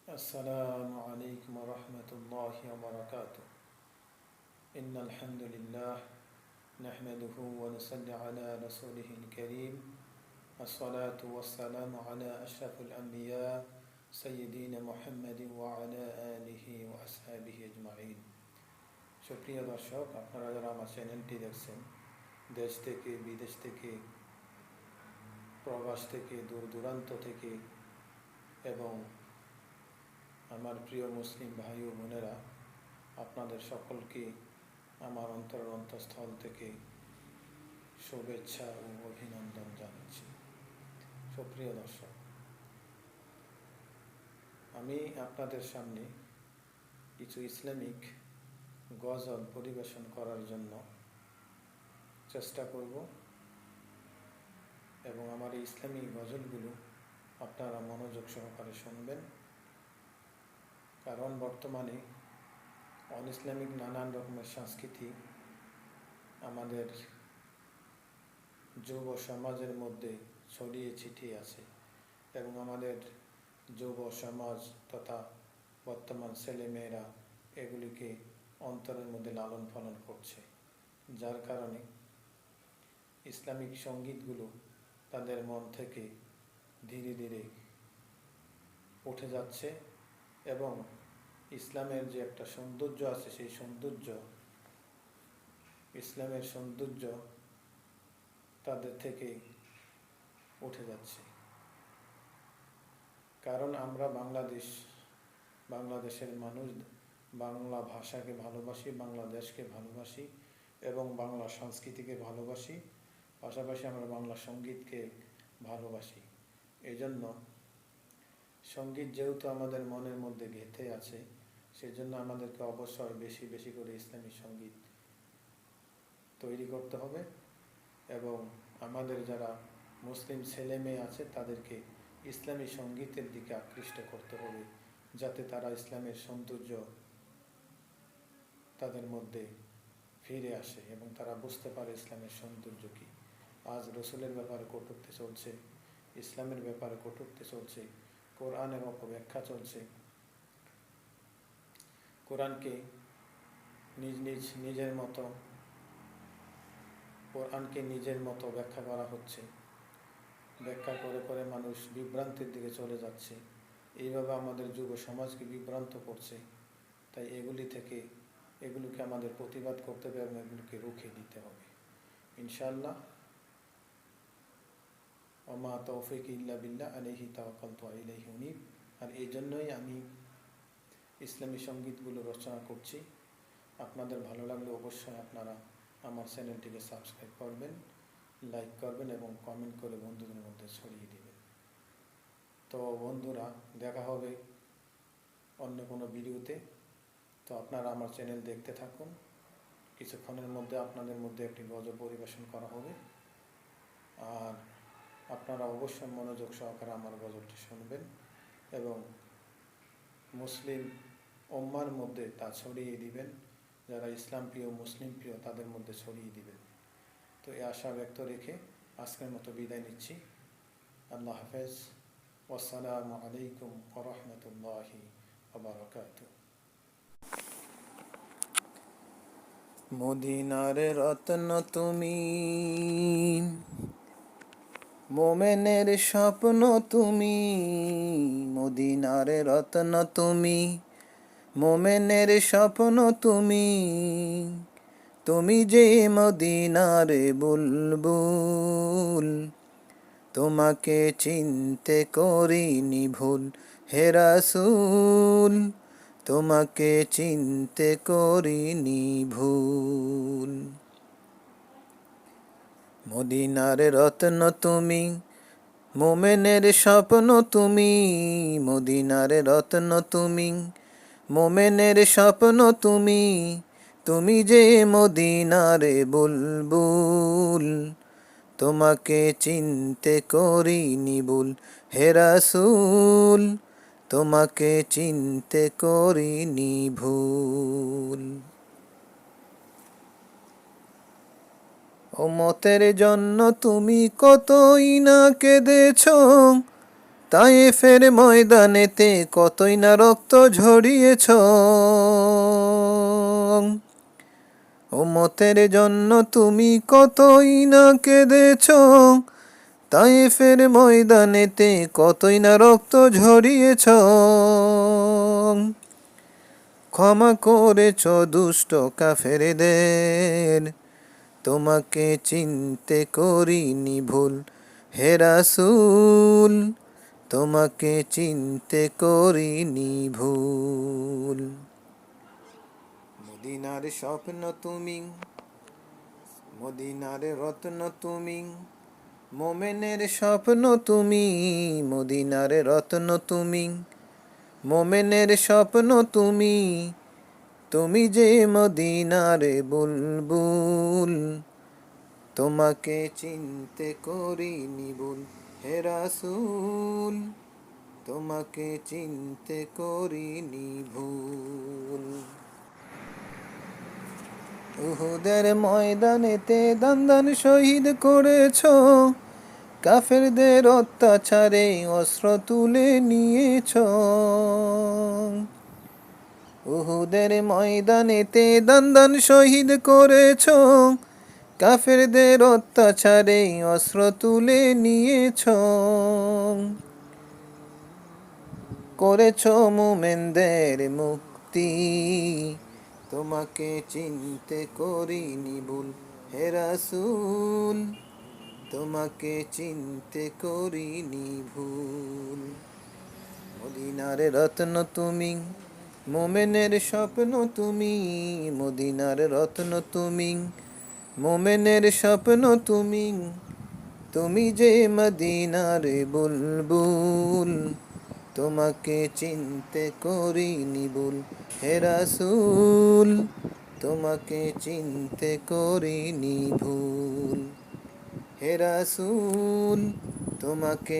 السلام عليكم ورحمة الله وبركاته. إن الحمد لله نحمده ونصلي على رسوله الكريم. الصلاة والسلام على أشرف الأنبياء سيدنا محمد وعلى آله وأصحابه أجمعين. সুপ্রিয় দর্শক, আপনারা যারা আমার চ্যানেলটি দেখছেন, দেশ থেকে বিদেশ থেকে, প্রবাস থেকে, দূর দূরান্ত থেকে এবং আমার প্রিয় মুসলিম ভাই ও বোনেরা, আপনাদের সকলকে আমার অন্তরের অন্তঃস্থল থেকে শুভেচ্ছা ও অভিনন্দন জানাচ্ছি। সুপ্রিয় দর্শক, আমি আপনাদের সামনে কিছু ইসলামিক গজল পরিবেশন করার জন্য চেষ্টা করব এবং আমার এই ইসলামিক গজলগুলো আপনারা মনোযোগ সহকারে শুনবেন, কারণ বর্তমানে অন ইসলামিক নানান রকমের সংস্কৃতি আমাদের যুব সমাজের মধ্যে ছড়িয়ে ছিটিয়ে আছে এবং আমাদের যুব সমাজ তথা বর্তমান ছেলেমেয়েরা এগুলিকে অন্তরের মধ্যে লালন পালন করছে, যার কারণে ইসলামিক সঙ্গীতগুলো তাদের মন থেকে ধীরে ধীরে উঠে যাচ্ছে এবং ইসলামের যে একটা সৌন্দর্য আছে সেই ইসলামের সৌন্দর্য তাদের থেকে উঠে যাচ্ছে। কারণ আমরা বাংলাদেশের মানুষ বাংলা ভাষাকে ভালোবাসি, বাংলাদেশকে ভালোবাসি এবং বাংলা সংস্কৃতিকে ভালোবাসি, পাশাপাশি আমরা বাংলা সঙ্গীতকে ভালোবাসি। এই জন্য সঙ্গীত যেহেতু আমাদের মনের মধ্যে গেঁথে আছে, সেজন্য আমাদেরকে অবশ্যই বেশি বেশি করে ইসলামী সঙ্গীত তৈরি করতে হবে এবং আমাদের যারা মুসলিম ছেলে মেয়ে আছে তাদেরকে ইসলামী সঙ্গীতের দিকে আকৃষ্ট করতে হবে, যাতে তারা ইসলামের সৌন্দর্য তাদের মধ্যে ফিরে আসে এবং তারা বুঝতে পারে ইসলামের সৌন্দর্য কী। আজ রসুলের ব্যাপারে কটূক্তি চলছে, ইসলামের ব্যাপারে কটূক্তি চলছে, কোরআনের অপব্যাখ্যা চলছে, কোরআনকে নিজের মতো ব্যাখ্যা করা হচ্ছে, ব্যাখ্যা করে করে মানুষ বিভ্রান্তির দিকে চলে যাচ্ছে। এইভাবে আমাদের যুব সমাজকে বিভ্রান্ত করছে। তাই এগুলিকে আমাদের প্রতিবাদ করতে হবে এবং এগুলিকে রুখে দিতে হবে ইনশাআল্লাহ। ওমা তৌফিক ইল্লা বিল্লাহ আলাইহি তাওয়াক্কালতু ওয়া ইলাইহি উনীব। আর এই জন্যই আমি ইসলামী সঙ্গীতগুলো রচনা করছি। আপনাদের ভালো লাগলে অবশ্যই আপনারা আমার চ্যানেলটিকে সাবস্ক্রাইব করবেন, লাইক করবেন এবং কমেন্ট করে বন্ধুদের মধ্যে ছড়িয়ে দেবেন। তো বন্ধুরা, দেখা হবে অন্য কোনো ভিডিওতে। তো আপনারা আমার চ্যানেল দেখতে থাকুন। কিছুক্ষণের মধ্যে আপনাদের মধ্যে একটি গজল পরিবেশন করা হবে, আর আপনারা অবশ্যই মনোযোগ সহকারে আমার গজলটি শুনবেন এবং মুসলিম উম্মার মধ্যে তা ছড়িয়ে দিবেন। যারা ইসলাম প্রিয়, মুসলিম প্রিয়, তাদের মধ্যে ছড়িয়ে দিবেন। তো এই আশা ব্যক্ত রেখে আজকের মতো বিদায় নিচ্ছি। আল্লাহ হাফেজ। ওয়াসসালামু আলাইকুম ওয়া রাহমাতুল্লাহি ওয়া বারাকাতুহু। মদিনার রত্ন তুমি, মোমেনের স্বপ্ন তুমি, মদিনার রত্ন তুমি, মোমেনের স্বপ্ন তুমি, তুমি যে মদিনার বুলবুল, তোমাকে চিনতে করিনি ভুল হে রাসূল, তোমাকে চিনতে করিনি ভুল। মদিনার রত্ন তুমি, মোমেনের স্বপ্ন তুমি, মদিনার রত্ন তুমি, মোমেনের স্বপ্ন তুমি, তুমি যে মদিনার বুলবুল, তোমাকে চিনতে করিনি ভুল হে রাসূল, তোমাকে চিনতে করিনি ভুল। উম্মতের জন্য তুমি কতই না কেঁদেছ, তায়েফের ময়দানেতে কতই না রক্ত ঝরিয়েছ, উম্মতের জন্য তুমি কতই না কেঁদেছ। তায়েফের ময়দানেতে কতই না রক্ত ঝরিয়েছ, ক্ষমা করেছ দুষ্ট কাফেরদের, তোমাকে চিনতে করিনি ভুল হে রাসূল, তোমাকে চিনতে করিনি ভুল। মদিনার স্বপ্ন তুমি, মদিনার রত্ন তুমি, মোমেনের স্বপ্ন তুমি, মদিনার রত্ন তুমি, মোমেনের স্বপ্ন তুমি, তুমি যে মদিনার বুলবুল, তোমাকে চিনতে করিনি ভুল হে রাসূল, তোমাকে চিনতে করিনি ভুল। উহুদের ময়দানেতে দান শহীদ করেছ, কাফেরদের অত্যাচারে অস্ত্র তুলে নিয়েছ। উহুদের ময়দানেতে দান শহীদ করেছ, কাফেরদের অত্যাচারে অস্ত্র তুলে নিয়েছ। করেছ মুমিনদের মুক্তি, তোমাকে চিনতে করিনি ভুল হে রাসূল, তোমাকে চিনতে করিনি ভুল। মদিনার রত্ন তুমি, মোমেনের স্বপ্ন তুমি, মদিনার রত্ন তুমি, মোমেনের স্বপ্ন তুমি, তুমি যে মদিনার বুলবুল, তোমাকে চিনতে করিনি ভুল হে রাসূল, তোমাকে চিনতে করিনি ভুল হে রাসূল, তোমাকে